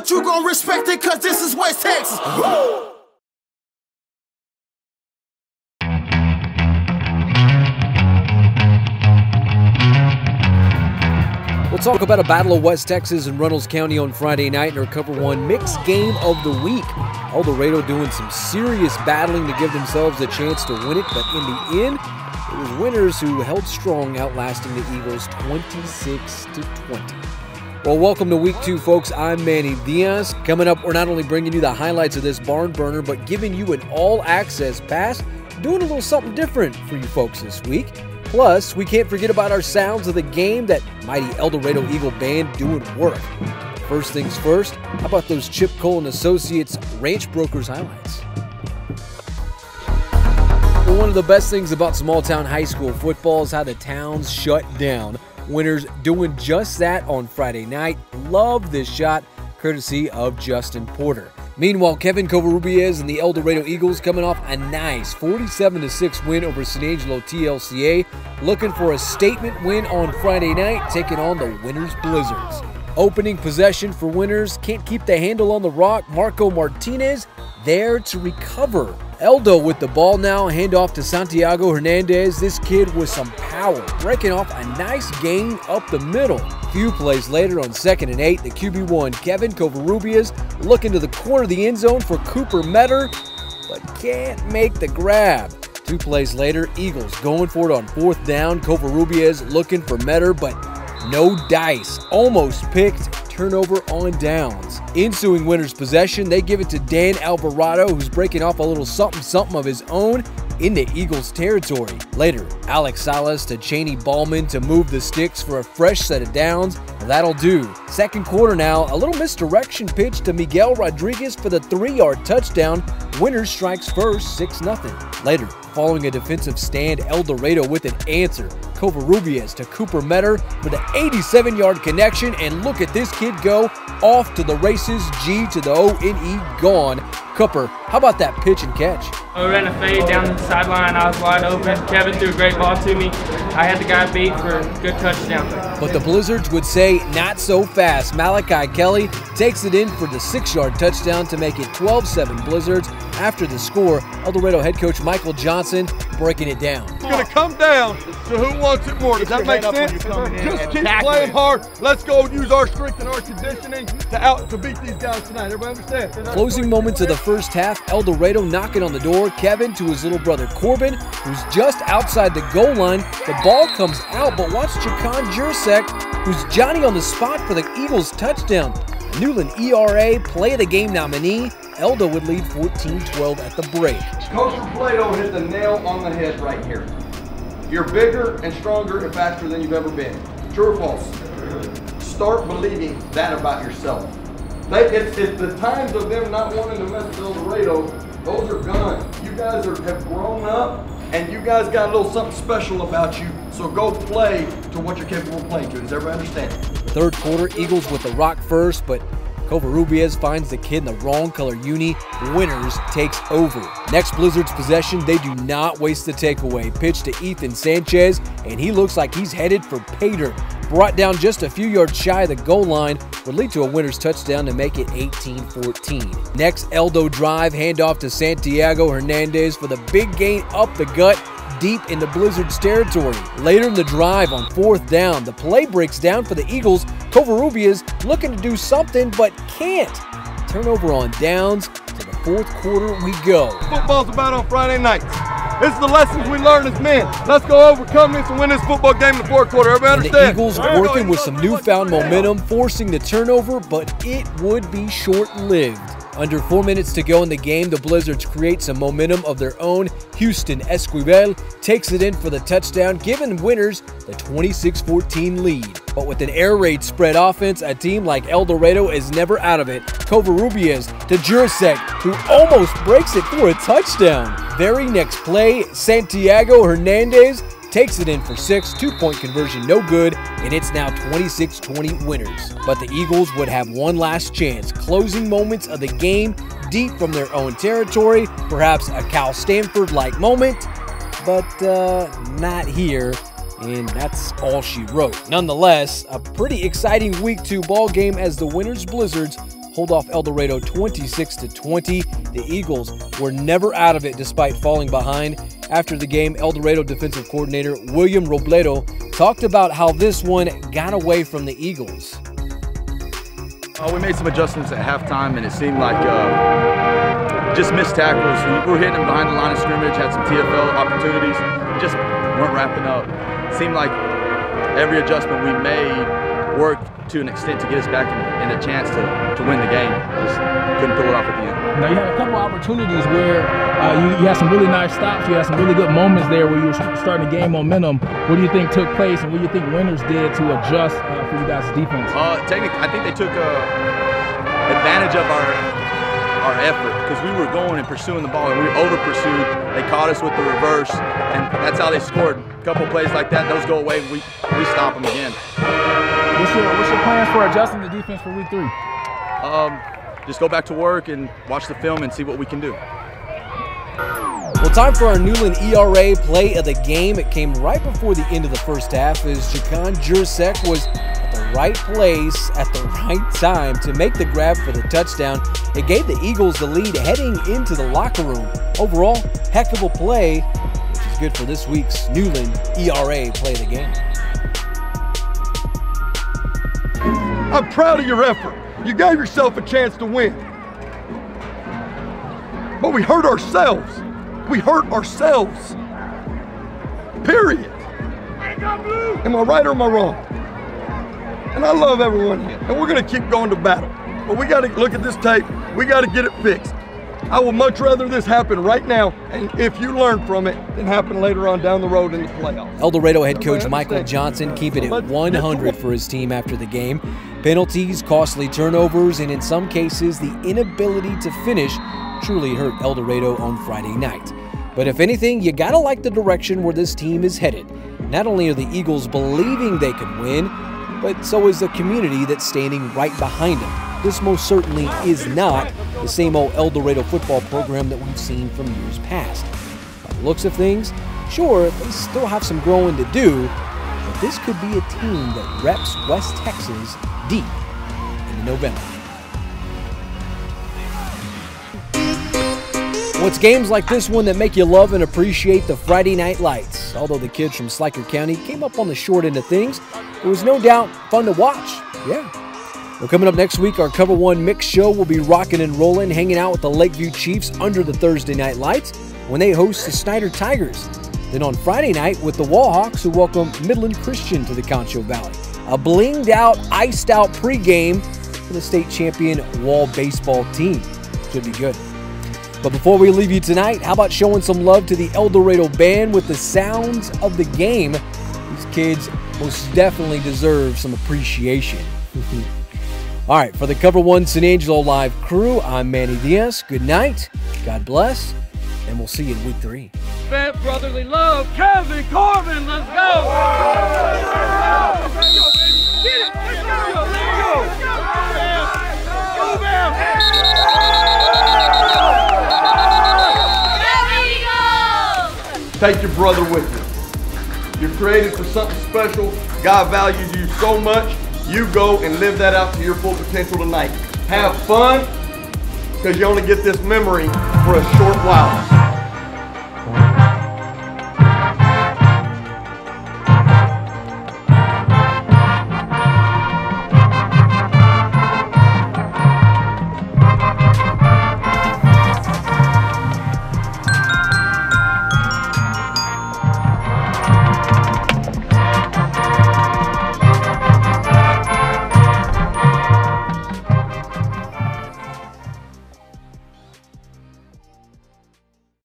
but you gon' respect it, cause this is West Texas. Woo! We'll talk about a battle of West Texas and Runnels County on Friday night in our Cover 1 mixed game of the week. Eldorado doing some serious battling to give themselves a chance to win it, but in the end, it was winners who held strong, outlasting the Eagles 26-20. Well, welcome to Week 2, folks. I'm Manny Diaz. Coming up, we're not only bringing you the highlights of this barn burner, but giving you an all-access pass, doing a little something different for you folks this week. Plus, we can't forget about our sounds of the game, that mighty Eldorado Eagle Band doing work. First things first, how about those Chip Cole and Associates Ranch Brokers highlights? Well, one of the best things about small-town high school football is how the towns shut down. Winners doing just that on Friday night. Love this shot, courtesy of Justin Porter. Meanwhile, Kevin Covarrubias and the Eldorado Eagles coming off a nice 47-6 win over San Angelo TLCA, looking for a statement win on Friday night, taking on the Winners Blizzards. Opening possession for Winners, can't keep the handle on the rock. Marco Martinez there to recover. Eldo with the ball now, handoff to Santiago Hernandez. This kid with some power, breaking off a nice gain up the middle. Few plays later on 2nd and 8, the QB1, Kevin Covarrubias, looking to the corner of the end zone for Cooper Metter, but can't make the grab. 2 plays later, Eagles going for it on 4th down. Covarrubias looking for Metter, but no dice. Almost picked. Turnover on downs. Ensuing Winners possession, they give it to Dan Alvarado, who's breaking off a little something of his own in the Eagles' territory. Later, Alex Salas to Cheney Ballman to move the sticks for a fresh set of downs. That'll do. Second quarter now, a little misdirection pitch to Miguel Rodriguez for the 3-yard touchdown. Winners strikes first, 6-0. Later, following a defensive stand, Eldorado with an answer. Covarrubias to Cooper Metter for the 87-yard connection, and look at this kid go off to the races. G to the O-N-E, gone. Cooper, how about that pitch and catch? I ran a fade down the sideline. I was wide open. Kevin threw a great ball to me. I had the guy beat for a good touchdown. But the Blizzards would say not so fast. Malachi Kelly takes it in for the 6-yard touchdown to make it 12-7 Blizzards. After the score, Eldorado head coach Michael Johnson breaking it down. It's going to come down to who wants it more. Does that make sense? Just keep playing hard. Let's go use our strength and our conditioning to beat these guys tonight. Everybody understand? Closing moments of the first half, Eldorado knocking on the door. Kevin to his little brother Corbin, who's just outside the goal line. The ball comes out, but watch Jacon Jursek, who's Johnny on the spot for the Eagles touchdown. Newland ERA Play of the Game nominee. Eldo would lead 14-12 at the break. Coach Plato hit the nail on the head right here. You're bigger and stronger and faster than you've ever been. True or false? Start believing that about yourself. It's the times of them not wanting to mess with Eldorado, those are gone. You guys have grown up, and you guys got a little something special about you, so go play to what you're capable of playing to. Does everybody understand? Third quarter, Eagles with the rock first, but Covarrubias finds the kid in the wrong color uni. Winners takes over. Next Blizzards possession, they do not waste the takeaway. Pitch to Ethan Sanchez, and he looks like he's headed for pay dirt. Brought down just a few yards shy of the goal line, would lead to a Winners touchdown to make it 18-14. Next Eldo drive, handoff to Santiago Hernandez for the big gain up the gut, deep into Blizzards territory. Later in the drive on 4th down, the play breaks down for the Eagles. Covarrubias looking to do something, but can't. Turnover on downs. To the 4th quarter we go. Football's about on Friday nights. This is the lessons we learn as men. Let's go overcome this and win this football game in the 4th quarter. Everybody understand? And the Eagles working with some newfound momentum, forcing the turnover, but it would be short-lived. Under 4 minutes to go in the game, the Blizzards create some momentum of their own. Houston Esquivel takes it in for the touchdown, giving Winners the 26-14 lead. But with an air raid spread offense, a team like Eldorado is never out of it. Covarrubias to Jursek, who almost breaks it for a touchdown. Very next play, Santiago Hernandez takes it in for 6, 2-point conversion no good, and it's now 26-20 Winners. But the Eagles would have one last chance. Closing moments of the game, deep from their own territory, perhaps a Cal Stanford-like moment, but not here, and that's all she wrote. Nonetheless, a pretty exciting Week 2 ball game as the Winners Blizzards hold off Eldorado 26-20. The Eagles were never out of it despite falling behind. After the game, Eldorado defensive coordinator William Robledo talked about how this one got away from the Eagles. We made some adjustments at halftime, and it seemed like just missed tackles. We were hitting them behind the line of scrimmage, had some TFL opportunities, just weren't wrapping up. It seemed like every adjustment we made worked to an extent to get us back in a chance to win the game. Just couldn't pull it off at the end. Now, you had a couple opportunities where you had some really nice stops. You had some really good moments there where you were starting to gain momentum. What do you think took place, and what do you think winners did to adjust for you guys' defense? Technically, I think they took advantage of our effort, because we were going and pursuing the ball, and we over-pursued. They caught us with the reverse, and that's how they scored. A couple plays like that, those go away, we stop them again. What's your plans for adjusting the defense for week 3? Just go back to work and watch the film and see what we can do. Well, time for our Newland ERA play of the game. It came right before the end of the first half as Jacon Jursek was at the right place at the right time to make the grab for the touchdown. It gave the Eagles the lead heading into the locker room. Overall, heck of a play, which is good for this week's Newland ERA play of the game. I'm proud of your effort. You gave yourself a chance to win. But we hurt ourselves. We hurt ourselves. Period. Am I right or am I wrong? And I love everyone here. And we're going to keep going to battle. But we got to look at this tape. We got to get it fixed. I would much rather this happen right now, and if you learn from it, than happen later on down the road in the playoffs. Eldorado head coach Michael Johnson keeping it 100 for his team after the game. Penalties, costly turnovers, and in some cases, the inability to finish truly hurt Eldorado on Friday night. But if anything, you gotta like the direction where this team is headed. Not only are the Eagles believing they can win, but so is the community that's standing right behind them. This most certainly is not the same old Eldorado football program that we've seen from years past. By the looks of things, sure, they still have some growing to do, but this could be a team that reps West Texas deep into November. Well, it's games like this one that make you love and appreciate the Friday night lights. Although the kids from Schleicher County came up on the short end of things, it was no doubt fun to watch. Yeah. Well, coming up next week, our Cover 1 Mix Show will be rocking and rolling, hanging out with the Lakeview Chiefs under the Thursday night lights when they host the Snyder Tigers. Then on Friday night with the Wallhawks, who welcome Midland Christian to the Concho Valley. A blinged out, iced out pregame for the state champion Wall baseball team. Should be good. But before we leave you tonight, how about showing some love to the Eldorado band with the sounds of the game? These kids most definitely deserve some appreciation. All right, for the Cover 1 San Angelo Live crew, I'm Manny Diaz. Good night, God bless, and we'll see you in week 3. Fat brotherly love, Kevin Corbin, let's go! Get it! Let's go! Go, Bam! Take your brother with you. You're created for something special. God values you so much. You go and live that out to your full potential tonight. Have fun, because you only get this memory for a short while.